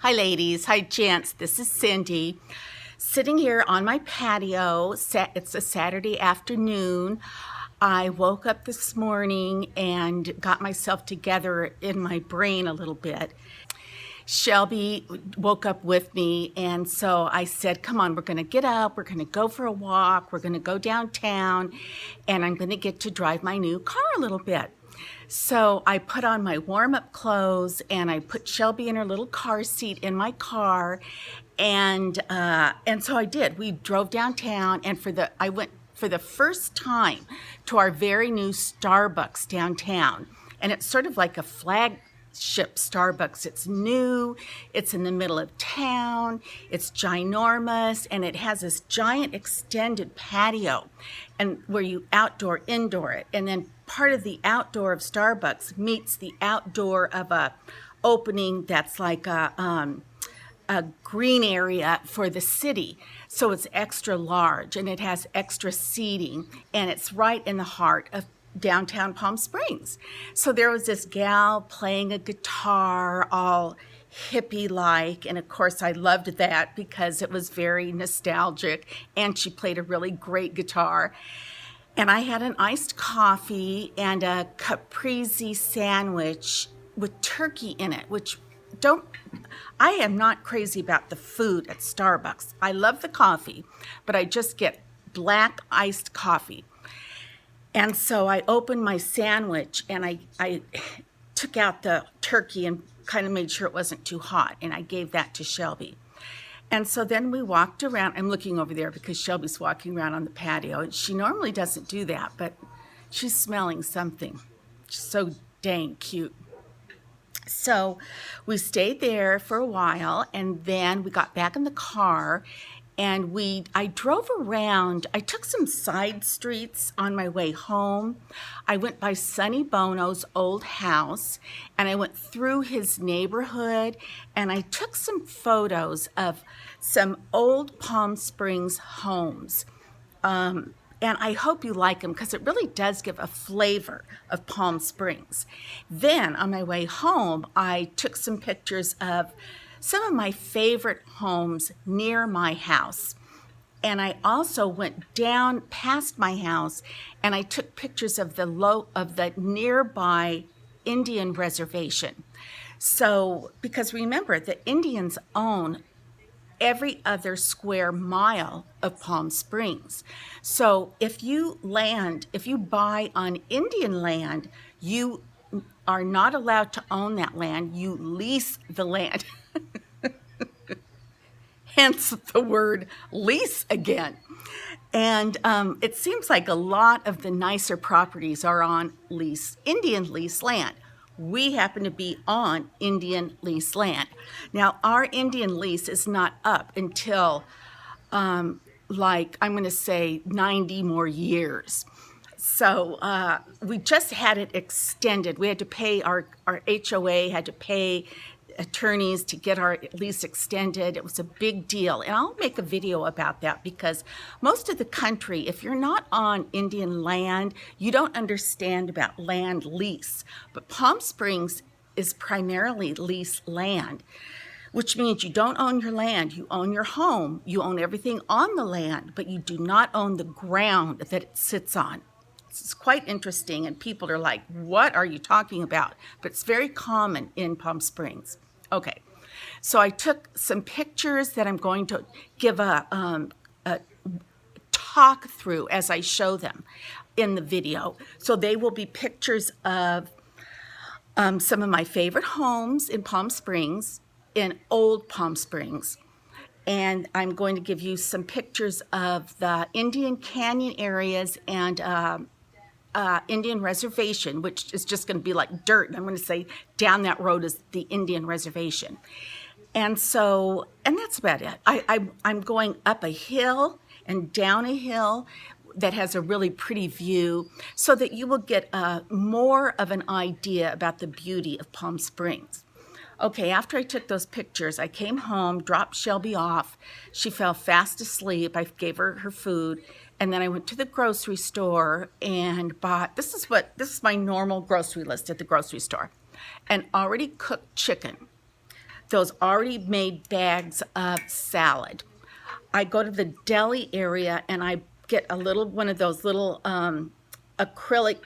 Hi ladies, hi gents, this is Cindy. Sitting here on my patio, it's a Saturday afternoon. I woke up this morning and got myself together in my brain a little bit. Shelby woke up with me, and so I said, come on, we're going to get up, we're going to go for a walk, we're going to go downtown, and I'm going to get to drive my new car a little bit. So I put on my warm-up clothes, and I put Shelby in her little car seat in my car, and so I did. We drove downtown, and I went for the first time to our very new Starbucks downtown, and it's sort of like a flagship Starbucks. It's new, it's in the middle of town, it's ginormous, and it has this giant extended patio, and where you indoor it, and then part of the outdoor of Starbucks meets the outdoor of a opening that's like a green area for the city. So it's extra large and it has extra seating, and it's right in the heart of downtown Palm Springs. So there was this gal playing a guitar, all hippie-like, and of course I loved that because it was very nostalgic, and she played a really great guitar. And I had an iced coffee and a caprese sandwich with turkey in it, I am not crazy about the food at Starbucks. I love the coffee, but I just get black iced coffee. And so I opened my sandwich and I took out the turkey and kind of made sure it wasn't too hot, and I gave that to Shelby. And so then we walked around. I'm looking over there because Shelby's walking around on the patio, and she normally doesn't do that, but she's smelling something. She's so dang cute. So we stayed there for a while, and then we got back in the car, and I drove around. I took some side streets on my way home. I went by Sonny Bono's old house, and I went through his neighborhood, and I took some photos of some old Palm Springs homes. And I hope you like them because it really does give a flavor of Palm Springs. Then on my way home, I took some pictures of some of my favorite homes near my house. And I also went down past my house and I took pictures of the nearby Indian reservation. So, because remember, the Indians own every other square mile of Palm Springs. So if you buy on Indian land, you are not allowed to own that land. You lease the land. Hence the word lease again. And it seems like a lot of the nicer properties are on Indian lease land. We happen to be on Indian lease land. Now, our Indian lease is not up until, I'm going to say 90 more years. So we just had it extended. We had to pay, our HOA had to pay attorneys to get our lease extended. It was a big deal. And I'll make a video about that because most of the country, if you're not on Indian land, you don't understand about land lease. But Palm Springs is primarily lease land, which means you don't own your land. You own your home. You own everything on the land, but you do not own the ground that it sits on. It's quite interesting, and people are like, what are you talking about? But it's very common in Palm Springs. Okay, so I took some pictures that I'm going to give a talk through as I show them in the video. So they will be pictures of some of my favorite homes in Palm Springs, in old Palm Springs. And I'm going to give you some pictures of the Indian Canyon areas and Indian Reservation, which is just going to be like dirt. And I'm going to say down that road is the Indian Reservation. And that's about it. I'm going up a hill and down a hill that has a really pretty view so that you will get more of an idea about the beauty of Palm Springs. Okay, after I took those pictures, I came home, dropped Shelby off. She fell fast asleep. I gave her her food. And then I went to the grocery store and bought, this is my normal grocery list at the grocery store, an already cooked chicken, those already made bags of salad. I go to the deli area and I get one of those little acrylic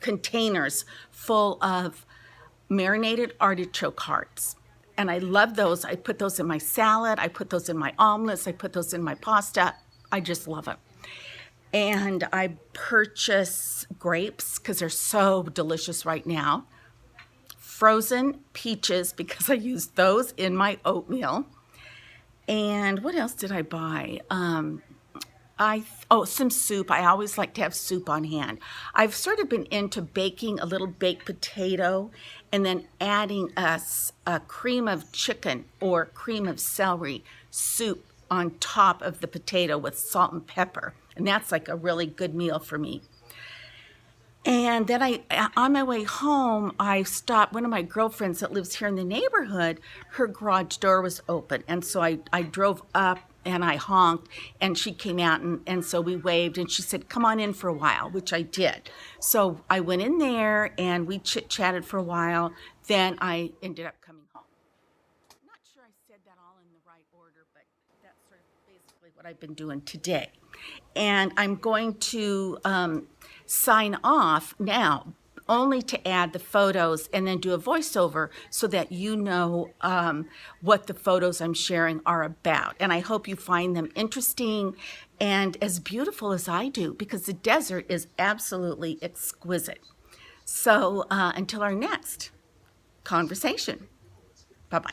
containers full of marinated artichoke hearts. And I love those. I put those in my salad. I put those in my omelets. I put those in my pasta. I just love them. And I purchase grapes because they're so delicious right now. Frozen peaches because I use those in my oatmeal. And what else did I buy? Some soup. I always like to have soup on hand. I've sort of been into baking a little baked potato and then adding a cream of chicken or cream of celery soup on top of the potato with salt and pepper. And that's like a really good meal for me. And then on my way home, I stopped one of my girlfriends that lives here in the neighborhood. Her garage door was open. And so I drove up and I honked and she came out and so we waved and she said, come on in for a while, which I did. So I went in there and we chit-chatted for a while. Then I ended up coming home. I'm not sure I said that all in the right order, but that's sort of basically what I've been doing today. And I'm going to sign off now only to add the photos and then do a voiceover so that you know what the photos I'm sharing are about. And I hope you find them interesting and as beautiful as I do, because the desert is absolutely exquisite. So until our next conversation, bye-bye.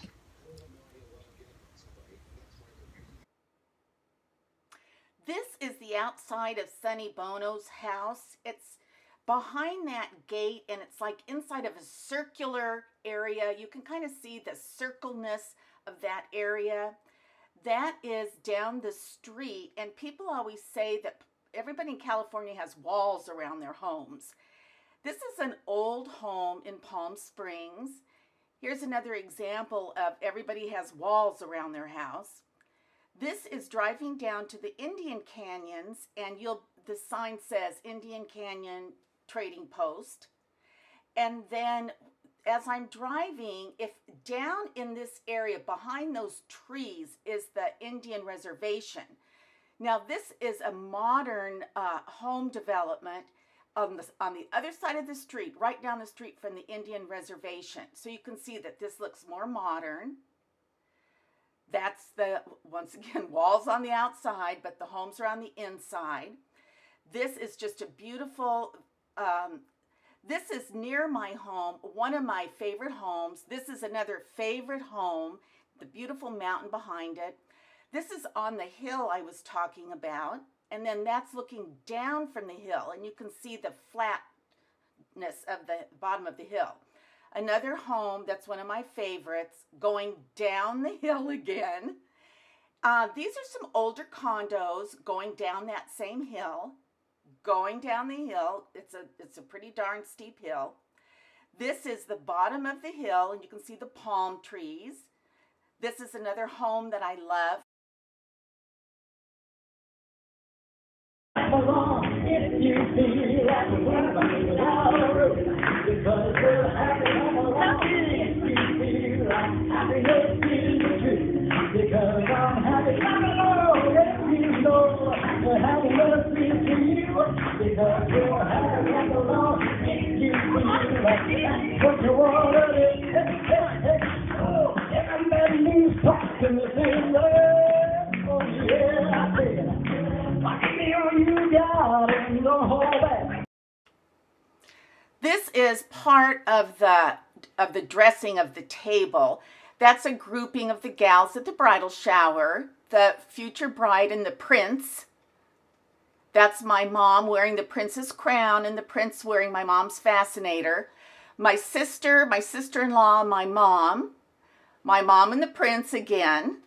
This is the outside of Sonny Bono's house. It's behind that gate and it's like inside of a circular area. You can kind of see the circleness of that area. That is down the street, and people always say that everybody in California has walls around their homes. This is an old home in Palm Springs. Here's another example of everybody has walls around their house. This is driving down to the Indian Canyons, and the sign says Indian Canyon Trading Post. And then as I'm driving, if down in this area behind those trees is the Indian Reservation. Now this is a modern home development on the other side of the street, right down the street from the Indian Reservation. So you can see that this looks more modern. That's once again, walls on the outside, but the homes are on the inside. This is just a beautiful, this is near my home, one of my favorite homes. This is another favorite home, the beautiful mountain behind it. This is on the hill I was talking about, and then that's looking down from the hill, and you can see the flatness of the bottom of the hill. Another home that's one of my favorites, going down the hill again. These are some older condos going down that same hill. Going down the hill, it's a pretty darn steep hill. This is the bottom of the hill, and you can see the palm trees. This is another home that I love. This is part of the dressing of the table. That's a grouping of the gals at the bridal shower, the future bride and the prince. That's my mom wearing the prince's crown and the prince wearing my mom's fascinator. My sister, my sister-in-law, my mom and the prince again.